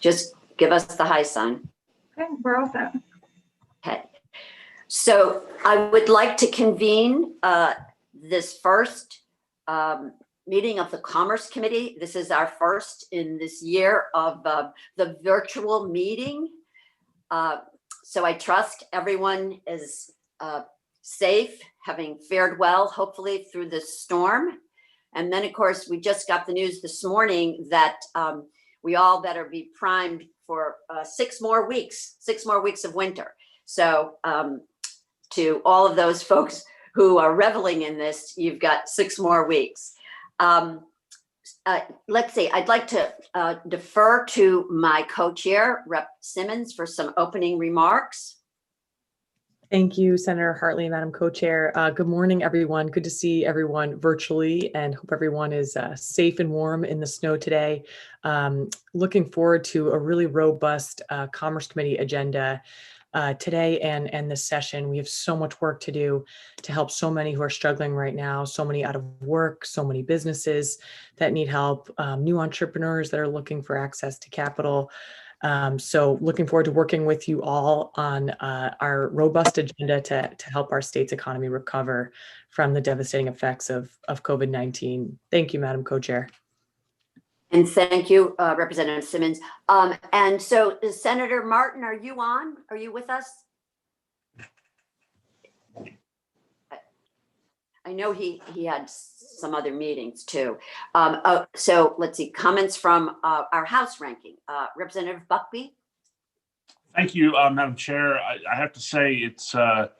just give us the high sign. Okay, we're all set. Okay. So I would like to convene this first meeting of the Commerce Committee. This is our first in this year of the virtual meeting. So I trust everyone is safe, having fared well, hopefully through this storm. And then, of course, we just got the news this morning that we all better be primed for 6 more weeks of winter. So to all of those folks who are reveling in this, you've got 6 more weeks. Let's see, I'd like to defer to my co-chair, Rep. Simmons, for some opening remarks. Thank you, Senator Hartley, Madam Co-Chair. Good morning, everyone. Good to see everyone virtually, and hope everyone is safe and warm in the snow today. Looking forward to a really robust Commerce Committee agenda today and this session. We have so much work to do to help so many who are struggling right now, so many out of work, so many businesses that need help, new entrepreneurs that are looking for access to capital. So looking forward to working with you all on our robust agenda to help our state's economy recover from the devastating effects of COVID-19. Thank you, Madam Co-Chair. And thank you, Representative Simmons. And so Senator Martin, are you on? Are you with us? I know he had some other meetings too. So let's see, comments from our House ranking. Representative Buckby. Thank you, Madam Chair. I have to say it's a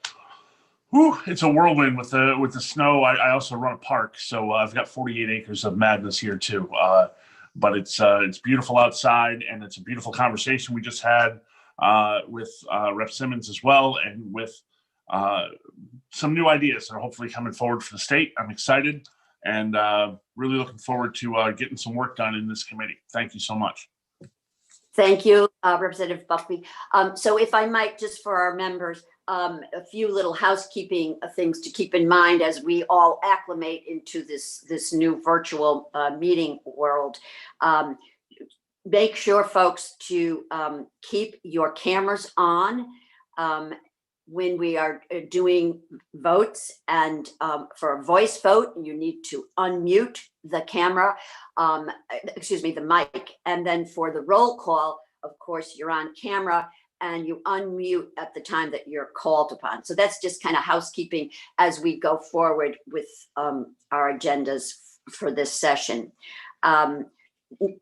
whirlwind with the snow. I also run a park, so I've got 48 acres of madness here too. But it's beautiful outside, and it's a beautiful conversation we just had with Rep. Simmons as well, and with some new ideas that are hopefully coming forward for the state. I'm excited and really looking forward to getting some work done in this committee. Thank you so much. Thank you, Representative Buckby. So if I might, just for our members, a few little housekeeping things to keep in mind as we all acclimate into this new virtual meeting world. Make sure, folks, to keep your cameras on when we are doing votes, and for a voice vote, you need to unmute the camera, the mic, and then for the roll call, of course, you're on camera and you unmute at the time that you're called upon. So that's just kind of housekeeping as we go forward with our agendas for this session.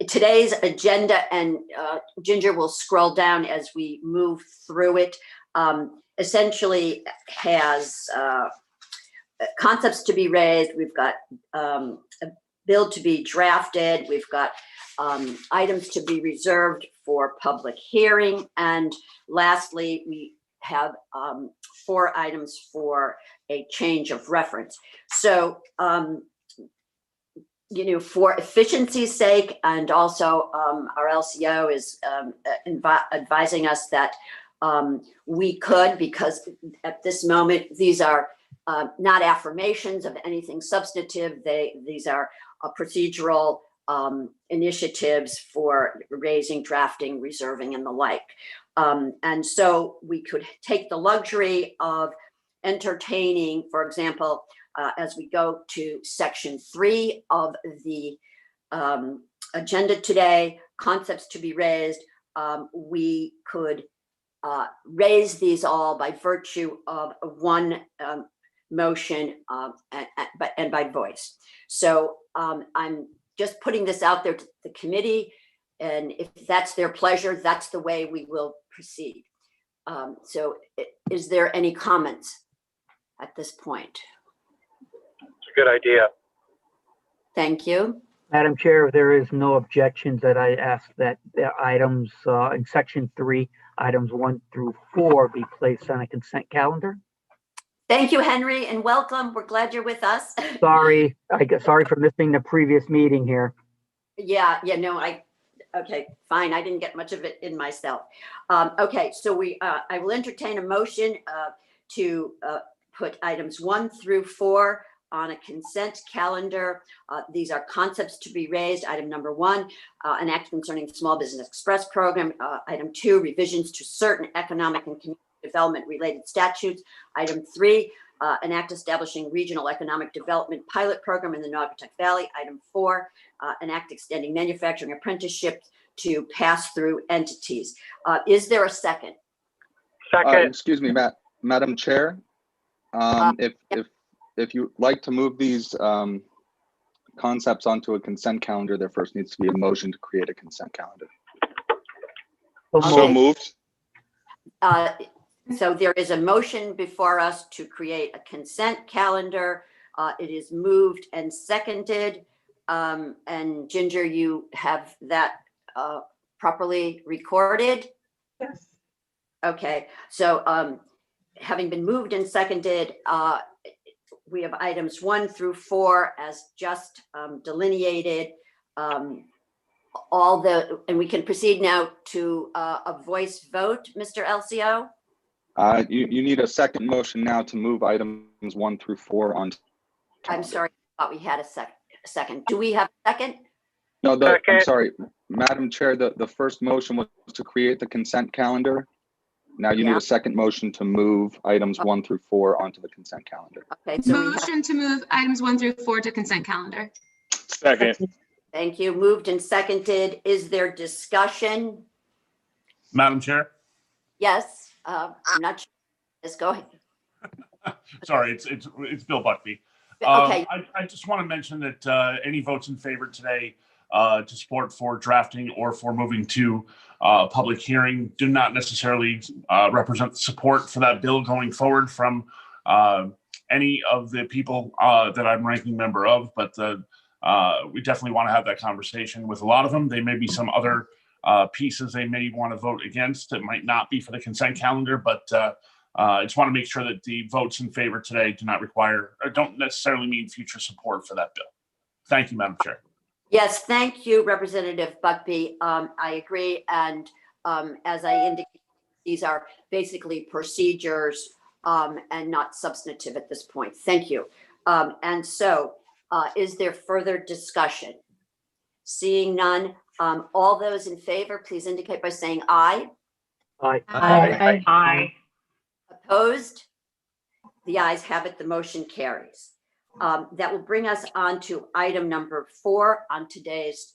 Today's agenda, and Ginger will scroll down as we move through it, essentially has concepts to be raised. We've got a bill to be drafted. We've got items to be reserved for public hearing. And lastly, we have 4 items for a change of reference. So, for efficiency's sake, and also our LCO is advising us that we could, because at this moment, these are not affirmations of anything substantive. These are procedural initiatives for raising, drafting, reserving, and the like. And so we could take the luxury of entertaining, for example, as we go to section 3 of the agenda today, concepts to be raised, we could raise these all by virtue of one motion and by voice. So I'm just putting this out there to the committee, and if that's their pleasure, that's the way we will proceed. So is there any comments at this point? It's a good idea. Thank you. Madam Chair, if there is no objections, that I ask that the items in section 3, items 1 through 4 be placed on a consent calendar. Thank you, Henry, and welcome. We're glad you're with us. Sorry for missing the previous meeting here. Okay, fine. I didn't get much of it in myself. Okay, so I will entertain a motion to put items 1 through 4 on a consent calendar. These are concepts to be raised. Item number 1, an act concerning Small Business Express program. Item 2, revisions to certain economic and community development related statutes. Item 3, an act establishing regional economic development pilot program in the Naugatuck Valley. Item 4, an act extending manufacturing apprenticeship to pass-through entities. Is there a second? Second. Excuse me, Madam Chair. If you'd like to move these concepts onto a consent calendar, there first needs to be a motion to create a consent calendar. So Okay. moved. So there is a motion before us to create a consent calendar. It is moved and seconded. And Ginger, you have that properly recorded? Yes. Okay, so having been moved and seconded, we have items 1 through 4 as just delineated. And we can proceed now to a voice vote, Mr. Elcio? You need a second motion now to move items 1 through 4 on. I'm sorry, I thought we had a second. Do we have a second? No, I'm Second. sorry, Madam Chair, the first motion was to create the consent calendar. Now you need Yeah. a second motion to move items 1 through 4 onto the consent calendar. Okay, so we have, Motion to move items 1 through 4 to consent calendar. Second. thank you, moved and seconded. Is there discussion? Madam Chair? Yes, I'm not sure. Let's go ahead. Sorry, it's Bill Buckby. Okay, I just want to mention that any votes in favor today to support for drafting or for moving to public hearing do not necessarily represent support for that bill going forward from any of the people that I'm ranking member of, but we definitely want to have that conversation with a lot of them. There may be some other pieces they may want to vote against. It might not be for the consent calendar, but I just want to make sure that the votes in favor today do not require or don't necessarily mean future support for that bill. Thank you, Madam Chair. yes, thank you, Representative Buckby. I agree, and as I indicated, these are basically procedures and not substantive at this point. Thank you. And so, is there further discussion? Seeing none, all those in favor, please indicate by saying aye. Aye. Aye. Opposed? The ayes have it, the motion carries. That will bring us on to item number 4 on today's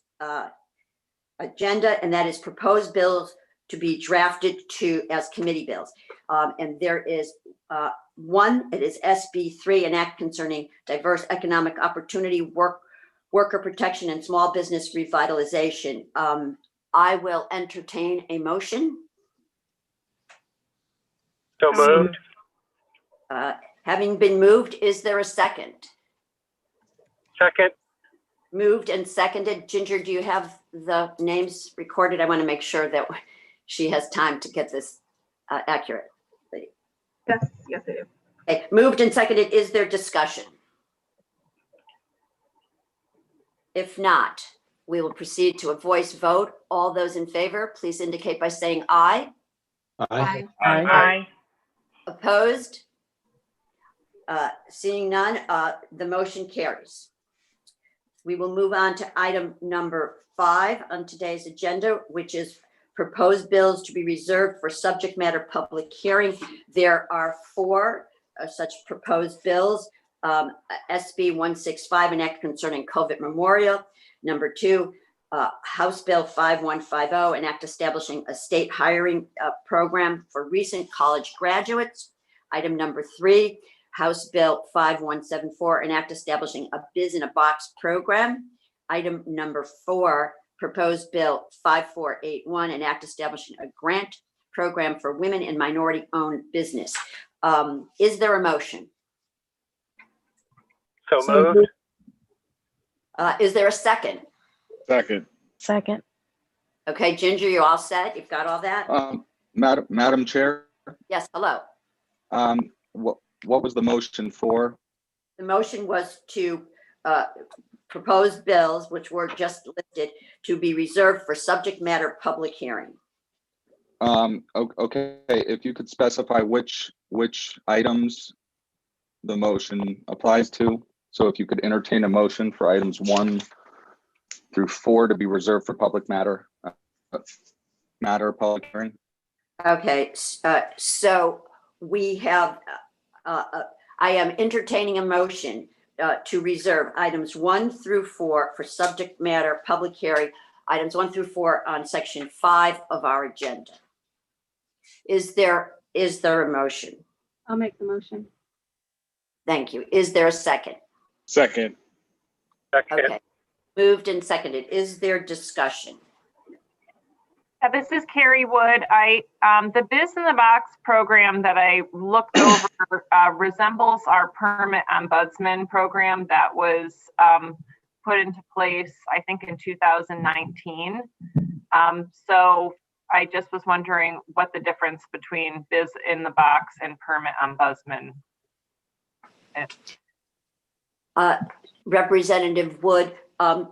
agenda, and that is proposed bills to be drafted as committee bills. And there is one, it is SB 3, an act concerning diverse economic opportunity, worker protection and small business revitalization. I will entertain a motion. So moved. Having been moved, is there a second? Second. Moved and seconded. Ginger, do you have the names recorded? I want to make sure that she has time to get this accurate. Yes, I do. Okay, moved and seconded. Is there discussion? If not, we will proceed to a voice vote. All those in favor, please indicate by saying aye. Aye. Aye. Opposed? Seeing none, the motion carries. We will move on to item number 5 on today's agenda, which is proposed bills to be reserved for subject matter public hearing. There are 4 such proposed bills. SB 165, an act concerning COVID memorial. Number 2, House Bill 5150, an act establishing a state hiring program for recent college graduates. Item number 3, House Bill 5174, an act establishing a Biz in a Box program. Item number 4, proposed bill 5481, an act establishing a grant program for women and minority-owned business. Is there a motion? So moved. Is there a second? Second. Second. Okay, Ginger, you all set? You've got all that? Madam Chair, Yes, hello. what was the motion for? The motion was to propose bills, which were just listed, to be reserved for subject matter public hearing. Okay, if you could specify which items the motion applies to. So if you could entertain a motion for items 1 through 4 to be reserved for public matter public hearing. Okay, so we have, I am entertaining a motion to reserve items 1 through 4 for subject matter public hearing, items 1 through 4 on section 5 of our agenda. Is there a motion? I'll make the motion. Thank you. Is there a second? Second. Second. Okay. Moved and seconded. Is there discussion? This is Carrie Wood. The Biz in the Box program that I looked over resembles our permit ombudsman program that was put into place, I think, in 2019. So I just was wondering what the difference between Biz in the Box and permit ombudsman is. Representative Wood,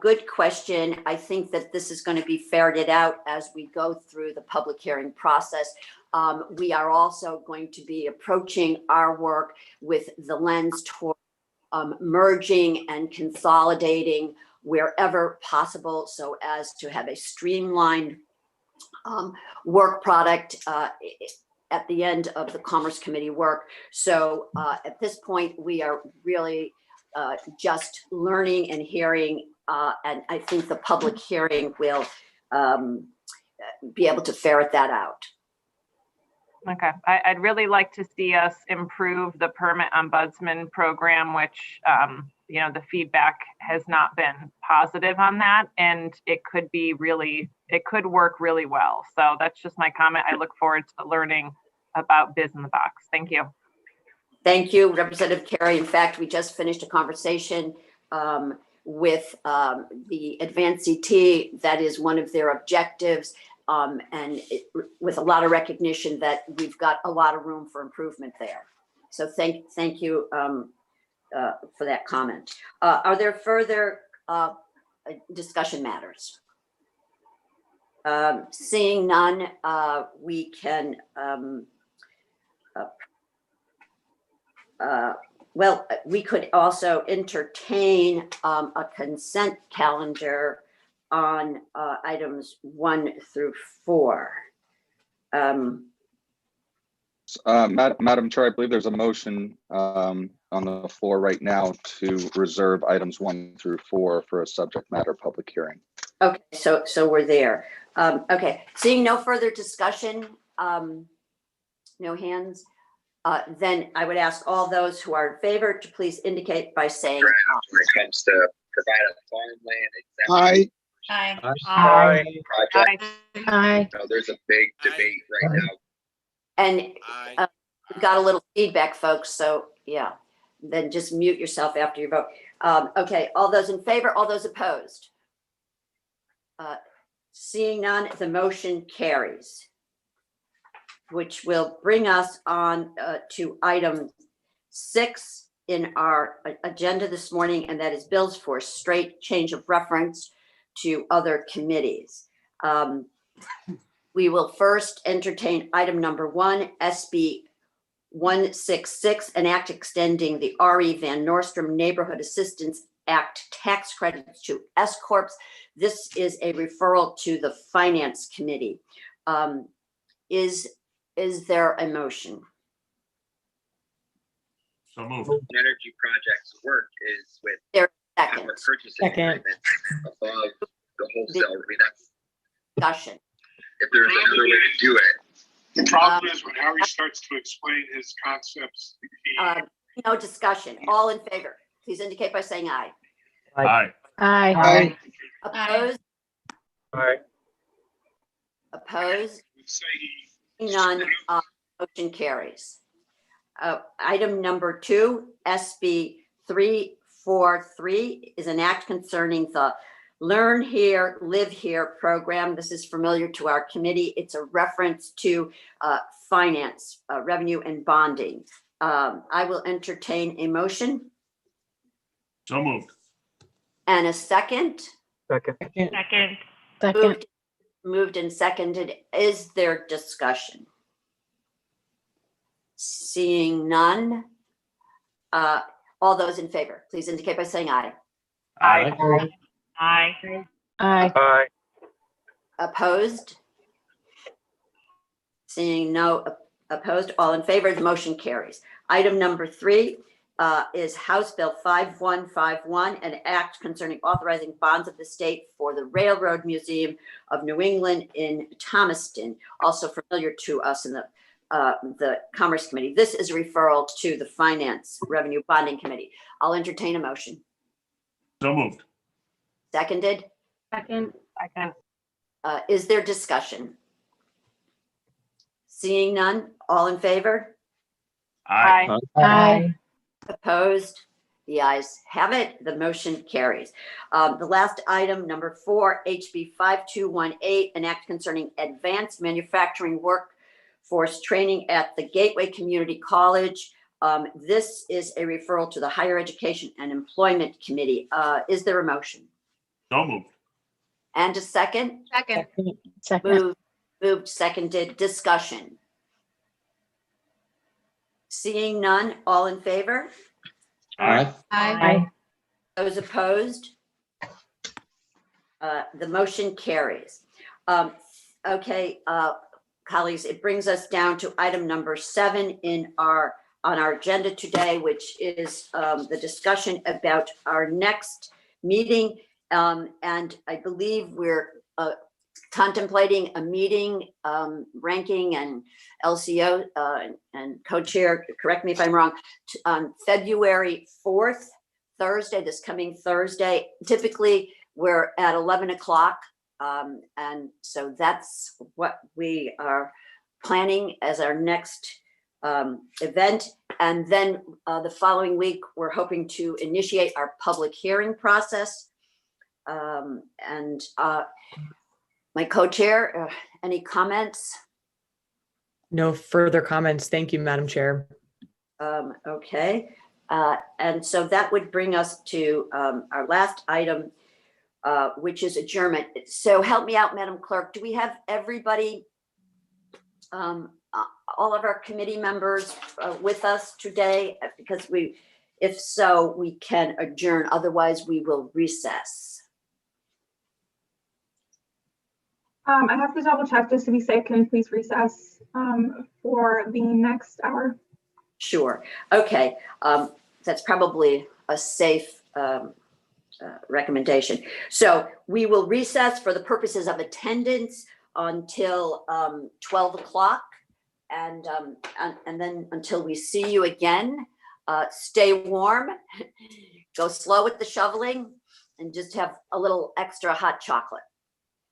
good question. I think that this is going to be ferreted out as we go through the public hearing process. We are also going to be approaching our work with the lens toward merging and consolidating wherever possible so as to have a streamlined work product at the end of the Commerce Committee work. So at this point, we are really just learning and hearing, and I think the public hearing will be able to ferret that out. Okay, I'd really like to see us improve the permit ombudsman program, which, the feedback has not been positive on that, and it could work really well. So that's just my comment. I look forward to learning about Biz in the Box. Thank you. Thank you, Representative Carey. In fact, we just finished a conversation with the Advanced CT. That is one of their objectives, with a lot of recognition that we've got a lot of room for improvement there. So thank you for that comment. Are there further discussion matters? Seeing none, we can we could also entertain a consent calendar on items 1 through 4. Madam Chair, I believe there's a motion on the floor right now to reserve items 1 through 4 for a subject matter public hearing. Okay, so we're there. Okay, seeing no further discussion, no hands, then I would ask all those who are in favor to please indicate by saying when it comes to provide a farmland exemption Aye. Aye. project. Aye. There's a big debate right now. and we've got a little feedback, folks, so yeah, then just mute yourself after you vote. Okay, all those in favor, all those opposed? Seeing none, the motion carries, which will bring us on to item 6 in our agenda this morning, and that is bills for straight change of reference to other committees. We will first entertain item number 1, SB 166, an act extending the R.E. Van Nordstrom Neighborhood Assistance Act tax credits to S Corps. This is a referral to the Finance Committee. Is there a motion? So moved. Energy projects work is with Second power purchasing agreements above the wholesale. I mean, that's, discussion. if there's another way to do it. The problem is when Harry starts to explain his concepts, No discussion. All in favor, please indicate by saying aye. Aye. Aye. Opposed? Aye. Opposed? would say he. None. Motion carries. Item number 2, SB 343 is an act concerning the Learn Here, Live Here program. This is familiar to our committee. It's a reference to finance, revenue and bonding. I will entertain a motion So moved. and a second. Second. Second. Moved and seconded. Is there discussion? Seeing none. All those in favor, please indicate by saying aye. Aye. Aye. Aye. Aye. Opposed? Seeing no opposed, all in favor, the motion carries. Item number 3 is House Bill 5151, an act concerning authorizing bonds of the state for the Railroad Museum of New England in Thomaston, also familiar to us in the Commerce Committee. This is a referral to the Finance Revenue Bonding Committee. I'll entertain a motion. So moved. Seconded. Second. Second. Is there discussion? Seeing none, all in favor? Aye. Aye. Opposed? The ayes have it. The motion carries. The last item, number 4, HB 5218, an act concerning advanced manufacturing workforce training at the Gateway Community College. This is a referral to the Higher Education and Employment Committee. Is there a motion? So moved. And a second? Second. Second. Moved, seconded, discussion. Seeing none, all in favor? Aye. Aye. Those opposed? The motion carries. Okay, colleagues, it brings us down to item number 7 on our agenda today, which is the discussion about our next meeting. And I believe we're contemplating a meeting, ranking and LCO and co-chair, correct me if I'm wrong, on February 4th, Thursday, this coming Thursday. Typically, we're at 11 o'clock. And so that's what we are planning as our next event. And then the following week, we're hoping to initiate our public hearing process. My co-chair, any comments? No further comments. Thank you, Madam Chair. Okay. And so that would bring us to our last item, which is adjournment. So help me out, Madam Clerk. Do we have everybody, all of our committee members with us today? Because if so, we can adjourn. Otherwise, we will recess. I have to double check just to be safe. Can we please recess for the next hour? Sure. Okay. That's probably a safe recommendation. So we will recess for the purposes of attendance until 12 o'clock. And then until we see you again, stay warm, go slow with the shoveling, and just have a little extra hot chocolate.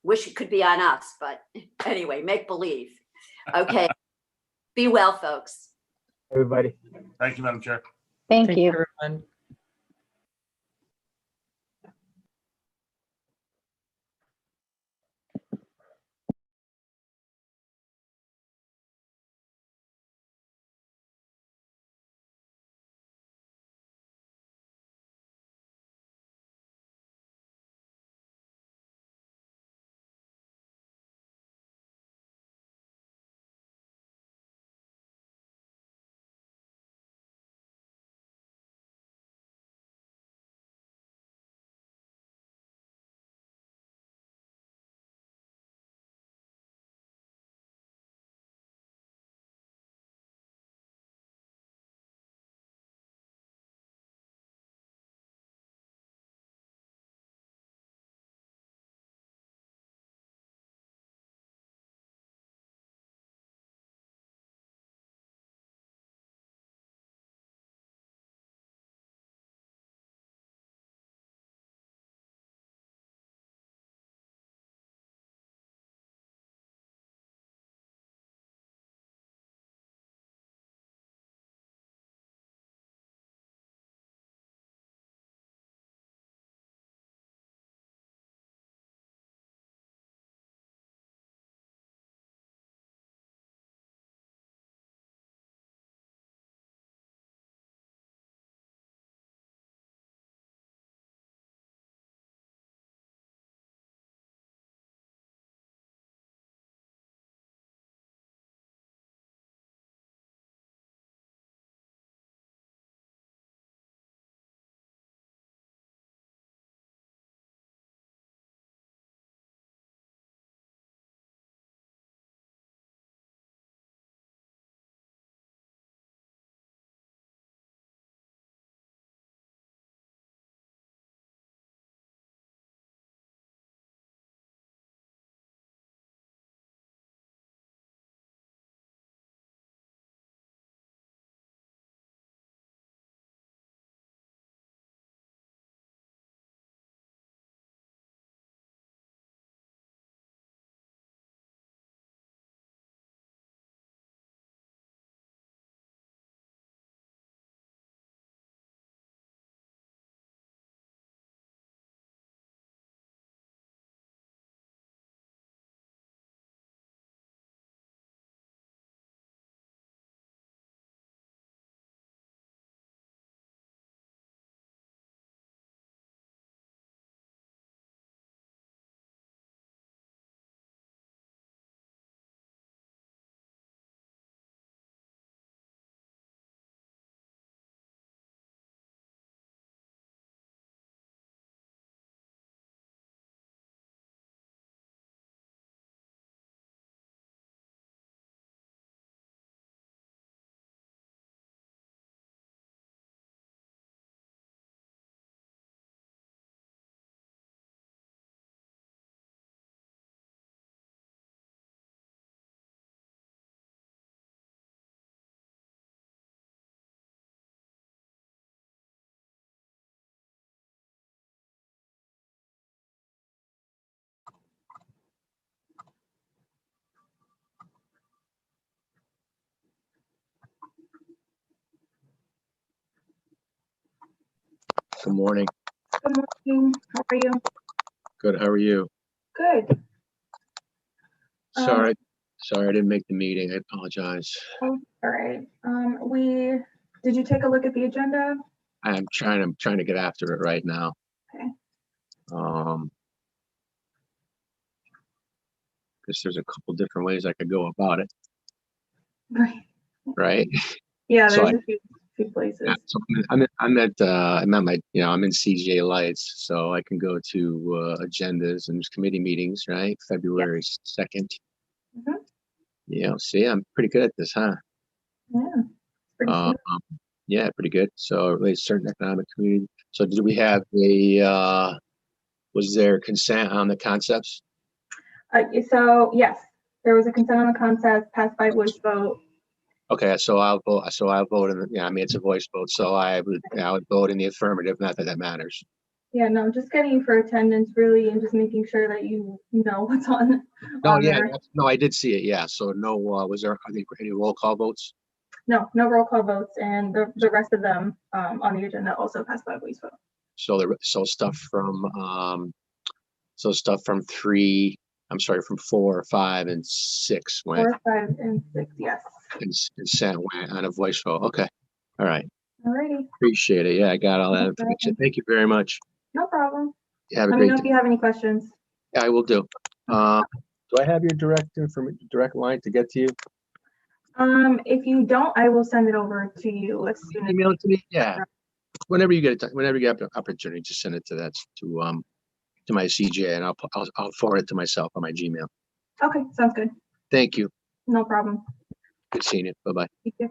Wish it could be on us, but anyway, make believe. Okay. Be well, folks. Everybody. Thank you, Madam Chair. Thank Thank you. you, everyone. Good morning. Good morning. How are you? Good. How are you? Good. Sorry. Sorry, I didn't make the meeting. I apologize. All right. Did you take a look at the agenda? I'm trying to get after it right now. Okay. Because there's a couple different ways I could go about it, Right. right? Yeah, So there's a few places. So I'm at my, I'm in CJ Lights, so I can go to agendas and committee meetings, right? February 2nd. Mhm. Yeah, see, I'm pretty good at this, huh? Yeah. Pretty Um, soon. yeah, pretty good. So it relates to certain economic community. So did we have was there consent on the concepts? So yes, there was a consent on the concept passed by voice vote. Okay, so I'll vote. So I'll vote in. I mean, it's a voice vote, so I would vote in the affirmative. Not that that matters. Yeah, no, just getting you for attendance really, and just making sure that you know what's on. No, on yeah, there. no, I did see it. Yeah, so no. Was there any roll call votes? No roll call votes, and the rest of them on the agenda also passed by voice vote. So stuff from three. I'm sorry, from 4, 5, and 6 went. 4, 5, and 6, yes. Consent went on a voice vote. Okay, all right. Alrighty, Appreciate it. Yeah, I got all that No information. problem. Thank you very much. no problem. Have a Let me great know if day. you have any questions. I will do. Do I have your direct line to get to you? If you don't, I will send it over to you as soon as. Email it to me. Yeah. Whenever you get an opportunity, just send it to my CJ, and I'll forward it to myself on my Gmail. Okay, sounds good. Thank you. No problem. Good seeing you. Bye bye. Thank you.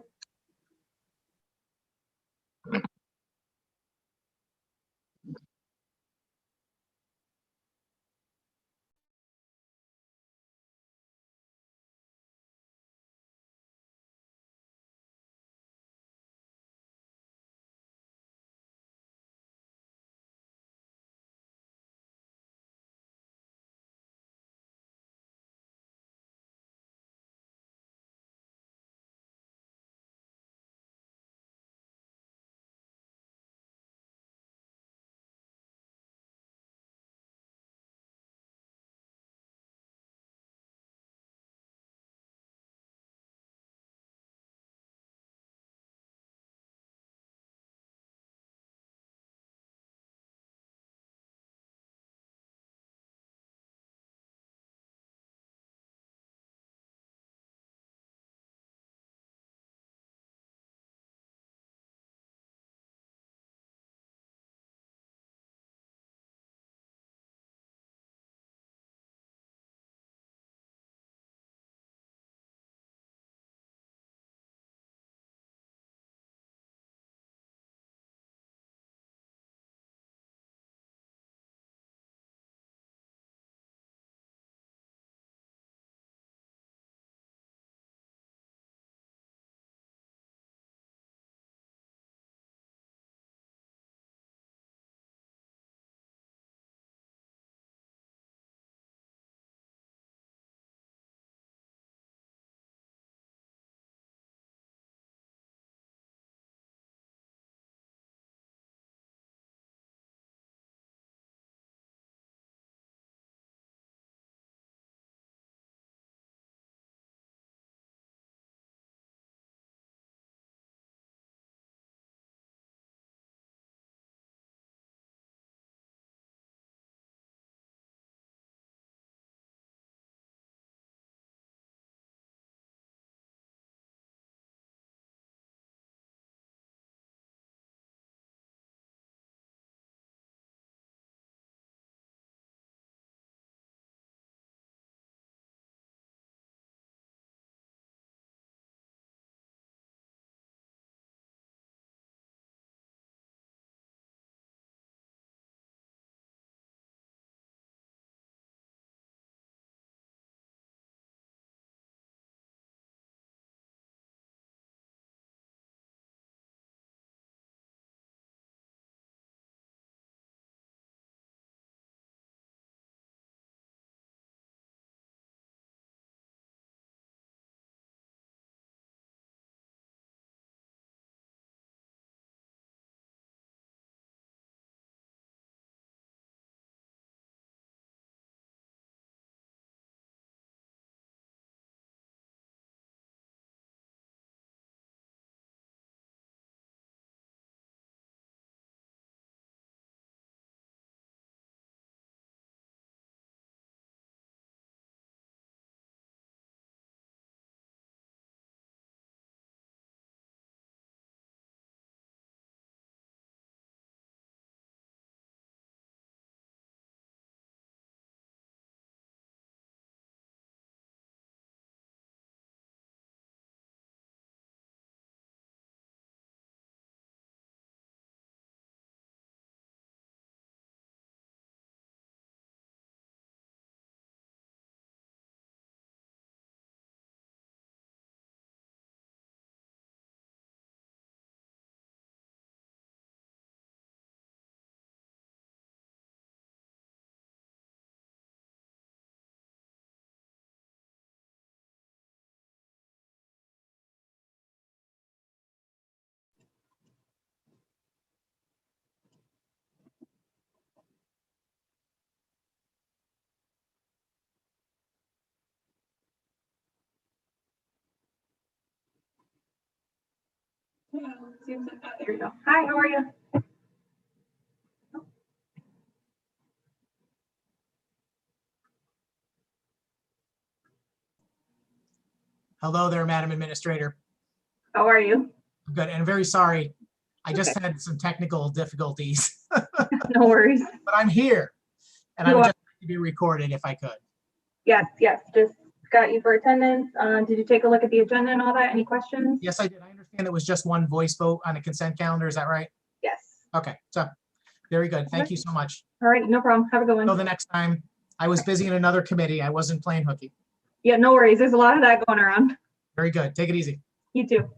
Yeah, seems like that. There you go. Hi, how are you? Hello there, Madam Administrator. How are you? I'm good, and very sorry. I just had some technical difficulties, No worries. but I'm here. And I You would are. just like to be recorded if I could. Yes, just got you for attendance. Did you take a look at the agenda and all that? Any questions? Yes, I did. I understand it was just one voice vote on the consent calendar. Is that right? Yes. Okay, so very good. Thank you so much. All right, no problem. Have a good Until one. the next time. I was busy in another committee. I wasn't playing hooky. Yeah, no worries. There's a lot of that going around. Very good. Take it easy. You too.